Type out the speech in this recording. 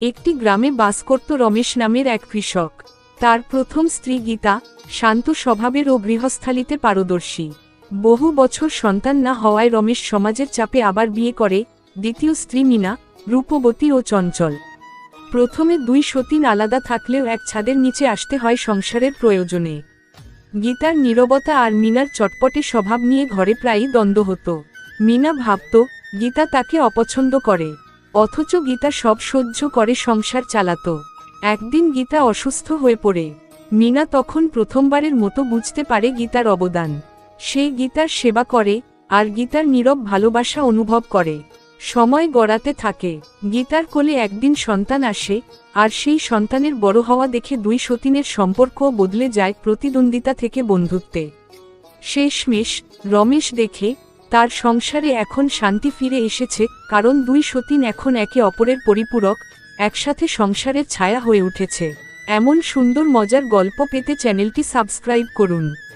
একটি গ্রামে বাস করত রমেশ নামের এক কৃষক। তার প্রথম স্ত্রী গীতা শান্ত স্বভাবের ও গৃহস্থালিতে পারদর্শী। বহু বছর সন্তান না হওয়ায় রমেশ সমাজের চাপে আবার বিয়ে করে। দ্বিতীয় স্ত্রী মীনা রূপবতী ও চঞ্চল। প্রথমে দুই সতীন আলাদা থাকলেও এক ছাদের নিচে আসতে হয় সংসারের প্রয়োজনে। গীতার নীরবতা আর মীনার চটপটে স্বভাব নিয়ে ঘরে প্রায়ই দ্বন্দ্ব হতো। মীনা ভাবত গীতা তাকে অপছন্দ করে, অথচ গীতা সব সহ্য করে সংসার চালাত। একদিন গীতা অসুস্থ হয়ে পড়ে। মীনা তখন প্রথমবারের মতো বুঝতে পারে গীতার অবদান। সে গীতার সেবা করে আর গীতার নীরব ভালোবাসা অনুভব করে। সময় গড়াতে থাকে। গীতার কোলে একদিন সন্তান আসে, আর সেই সন্তানের বড় হওয়া দেখে দুই সতীনের সম্পর্কও বদলে যায় প্রতিদ্বন্দ্বিতা থেকে বন্ধুত্বে। শেষমেশ রমেশ দেখে তার সংসারে এখন শান্তি ফিরে এসেছে, কারণ দুই সতীন এখন একে অপরের পরিপূরক, একসাথে সংসারের ছায়া হয়ে উঠেছে। এমন সুন্দর মজার গল্প পেতে চ্যানেলটি সাবস্ক্রাইব করুন।